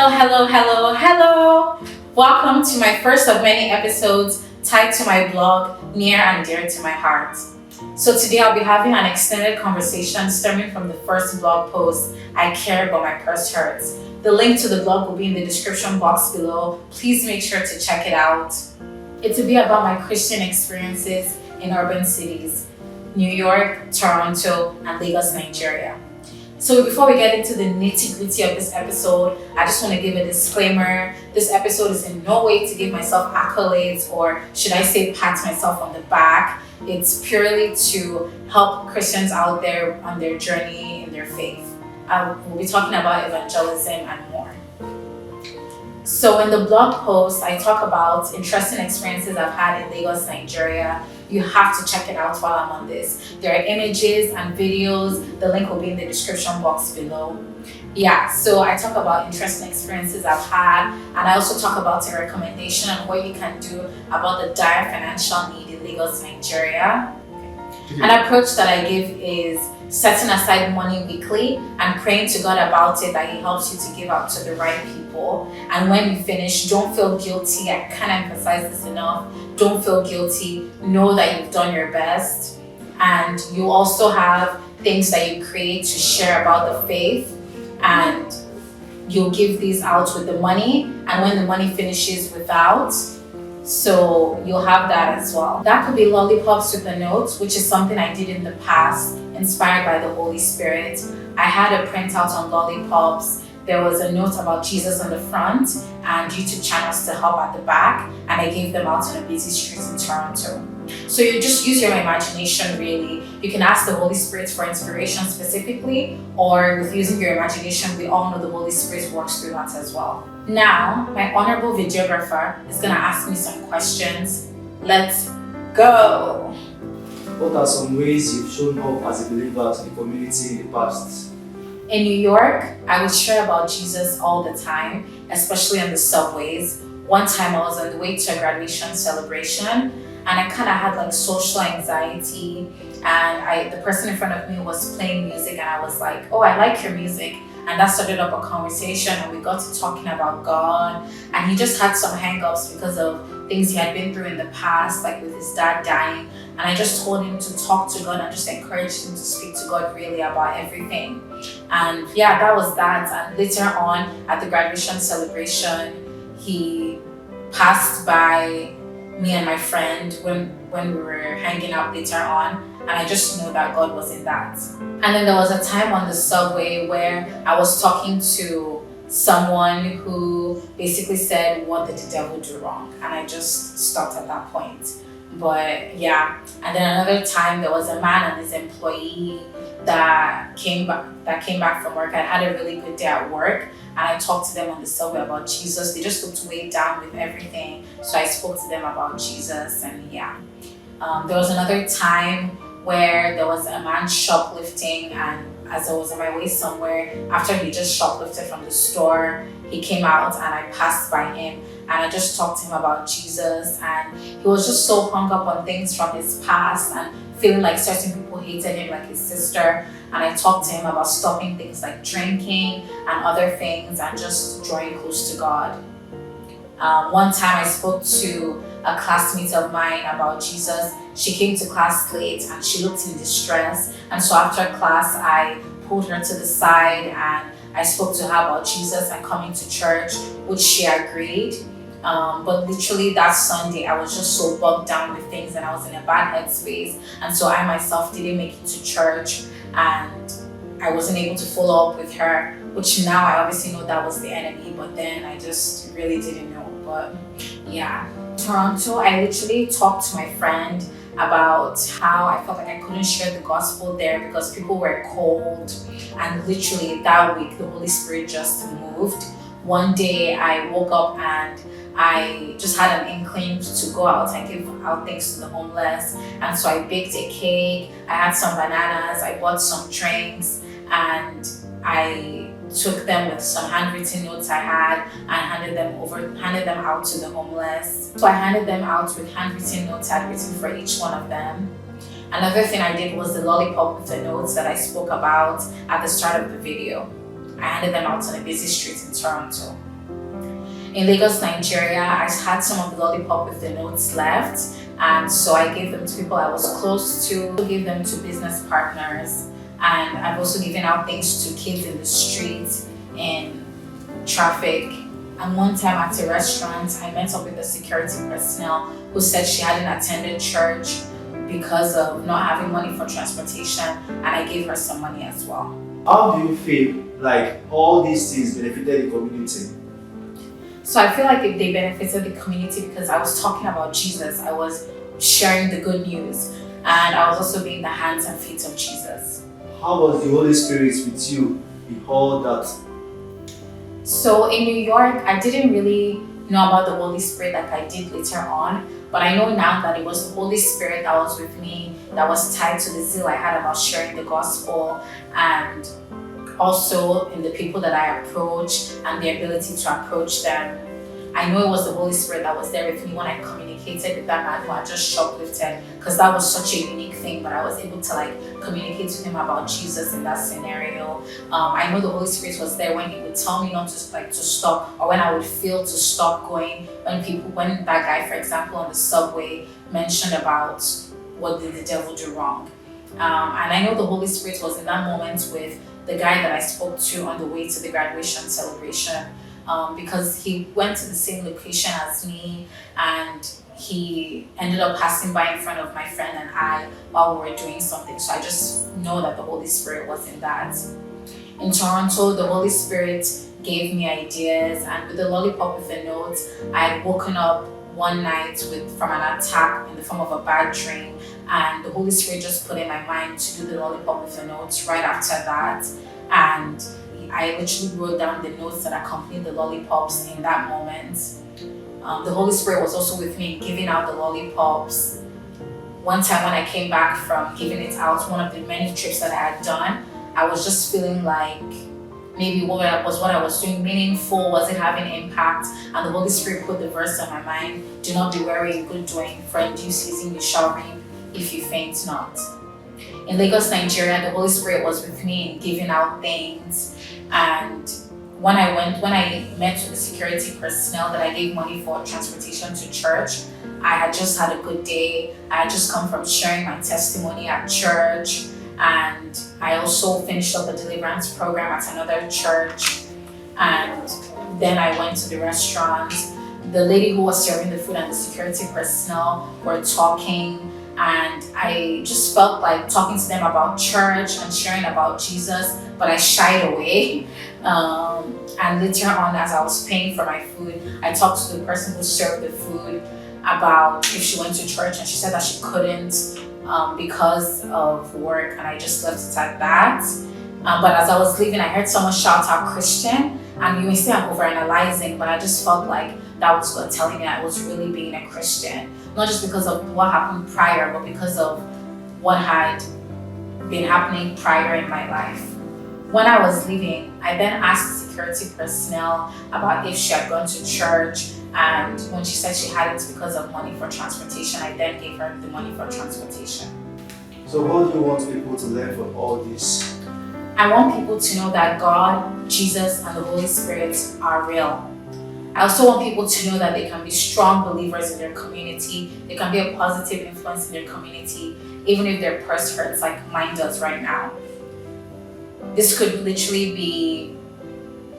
Hello. Welcome to my first of many episodes tied to my blog, near and dear to my heart. So today I'll be having an extended conversation stemming from the first blog post, I Care But My Purse Hurts. The link to the blog will be in the description box below. Please make sure to check it out. It will be about my Christian experiences in urban cities, New York, Toronto, and Lagos, Nigeria. So before we get into the nitty-gritty of this episode, I just want to give a disclaimer. This episode is in no way to give myself accolades, or should I say pat myself on the back. It's purely to help Christians out there on their journey in their faith. We'll be talking about evangelism and more. So in the blog post, I talk about interesting experiences I've had in Lagos, Nigeria. You have to check it out while I'm on this. There are images and videos. The link will be in the description box below. So I talk about interesting experiences I've had, and I also talk about a recommendation on what you can do about the dire financial need in Lagos, Nigeria. An approach that I give is setting aside money weekly and praying to God about it, that He helps you to give out to the right people. And when you finish, don't feel guilty. I can't emphasize this enough. Don't feel guilty. Know that you've done your best. And you also have things that you create to share about the faith. And you'll give these out with the money. And when the money finishes, without. So you'll have that as well. That could be lollipops with the notes, which is something I did in the past, inspired by the Holy Spirit. I had a printout on lollipops. There was a note about Jesus on the front and YouTube channels to help at the back, and I gave them out on a busy street in Toronto. So you just use your imagination, really. You can ask the Holy Spirit for inspiration specifically, or with using your imagination, we all know the Holy Spirit works through that as well. Now, my honorable videographer is gonna ask me some questions. Let's go. What are some ways you've shown up as a believer to the community in the past? In New York, I would share about Jesus all the time, especially on the subways. One time I was on the way to a graduation celebration, and I kind of had like social anxiety, and the person in front of me was playing music, and I was like, oh, I like your music. And that started up a conversation, and we got to talking about God, and he just had some hang-ups because of things he had been through in the past, like with his dad dying. And I just told him to talk to God and just encouraged him to speak to God really about everything. And that was that. And later on at the graduation celebration, he passed by me and my friend when we were hanging out later on. And I just know that God was in that. And then there was a time on the subway where I was talking to someone who basically said, what did the devil do wrong? And I just stopped at that point. But and then another time there was a man and his employee that came back from work. I had a really good day at work, and I talked to them on the subway about Jesus. They just looked weighed down with everything, so I spoke to them about Jesus. And there was another time where there was a man shoplifting, and as I was on my way somewhere, after he just shoplifted from the store, he came out and I passed by him, and I just talked to him about Jesus. And he was just so hung up on things from his past and feeling like certain people hated him, like his sister. And I talked to him about stopping things like drinking and other things and just drawing close to God. One time I spoke to a classmate of mine about Jesus. She came to class late and she looked in distress. And so after class, I pulled her to the side and I spoke to her about Jesus and coming to church, which she agreed. But literally that Sunday, I was just so bogged down with things and I was in a bad headspace. And so I myself didn't make it to church, and I wasn't able to follow up with her, which now I obviously know that was the enemy, but then I just really didn't know. But Toronto, I literally talked to my friend about how I felt like I couldn't share the gospel there because people were cold. And literally that week, the Holy Spirit just moved. One day I woke up and I just had an inkling to go out and give out things to the homeless. And so I baked a cake, I had some bananas, I bought some drinks, and I took them with some handwritten notes I had and handed them out to the homeless. So I handed them out with handwritten notes I'd written for each one of them. Another thing I did was the lollipop with the notes that I spoke about at the start of the video. I handed them out on a busy street in Toronto. In Lagos, Nigeria, I had some of the lollipop with the notes left, and so I gave them to people I was close to, gave them to business partners, and I've also given out things to kids in the street, in traffic. And one time at a restaurant, I met up with a security personnel who said she hadn't attended church because of not having money for transportation, and I gave her some money as well. How do you feel like all these things benefited the community? So I feel like they benefited the community because I was talking about Jesus, I was sharing the good news, and I was also being the hands and feet of Jesus. How was the Holy Spirit with you in all that? So in New York, I didn't really know about the Holy Spirit like I did later on, but I know now that it was the Holy Spirit that was with me, that was tied to the zeal I had about sharing the gospel, and also in the people that I approach and the ability to approach them. I know it was the Holy Spirit that was there with me when I communicated with that man who had just shoplifted, because that was such a unique thing, but I was able to communicate with him about Jesus in that scenario. I know the Holy Spirit was there when he would tell me not to to stop, or when I would feel to stop going, when that guy, for example, on the subway mentioned about what did the devil do wrong. And I know the Holy Spirit was in that moment with the guy that I spoke to on the way to the graduation celebration, because he went to the same location as me, and he ended up passing by in front of my friend and I while we were doing something. So I just know that the Holy Spirit was in that. In Toronto, the Holy Spirit gave me ideas, and with the lollipop with the notes, I had woken up one night from an attack in the form of a bad dream, and the Holy Spirit just put in my mind to do the lollipop with the notes right after that. And I literally wrote down the notes that accompanied the lollipops in that moment. The Holy Spirit was also with me in giving out the lollipops. One time when I came back from giving it out, one of the many trips that I had done, I was just feeling like maybe what I was doing meaningful? Was it having impact? And the Holy Spirit put the verse on my mind: do not be weary in good doing, for in due season you shall reap if you faint not. In Lagos, Nigeria, the Holy Spirit was with me in giving out things. And when I met with the security personnel that I gave money for transportation to church, I had just had a good day. I had just come from sharing my testimony at church, and I also finished up a deliverance program at another church. And then I went to the restaurant. The lady who was serving the food and the security personnel were talking, and I just felt like talking to them about church and sharing about Jesus, but I shied away. And later on, as I was paying for my food, I talked to the person who served the food about if she went to church, and she said that she couldn't because of work, and I just left it at that. But as I was leaving, I heard someone shout out Christian, and you may say I'm overanalyzing, but I just felt like that was God telling me I was really being a Christian. Not just because of what happened prior, but because of what had been happening prior in my life. When I was leaving, I then asked the security personnel about if she had gone to church, and when she said she hadn't because of money for transportation, I then gave her the money for transportation. So what do you want people to learn from all this? I want people to know that God, Jesus, and the Holy Spirit are real. I also want people to know that they can be strong believers in their community. They can be a positive influence in their community, even if their purse hurts like mine does right now. This could literally be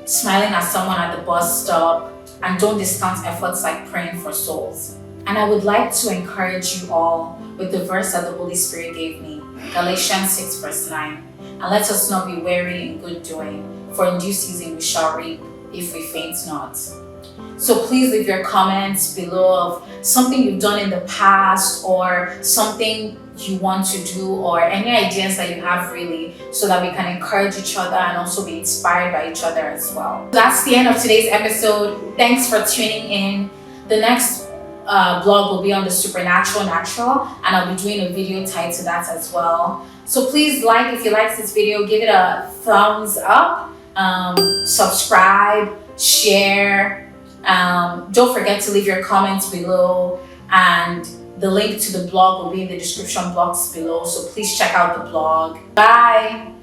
smiling at someone at the bus stop, and don't discount efforts like praying for souls. And I would like to encourage you all with the verse that the Holy Spirit gave me, Galatians 6 verse 9. And let us not be weary in good doing, for in due season we shall reap if we faint not. So please leave your comments below of something you've done in the past, or something you want to do, or any ideas that you have really, so that we can encourage each other and also be inspired by each other as well. That's the end of today's episode. Thanks for tuning in. The next blog will be on the supernatural natural, and I'll be doing a video tied to that as well. So please if you liked this video, give it a thumbs up, subscribe, share. Don't forget to leave your comments below, and the link to the blog will be in the description box below, so please check out the blog. Bye!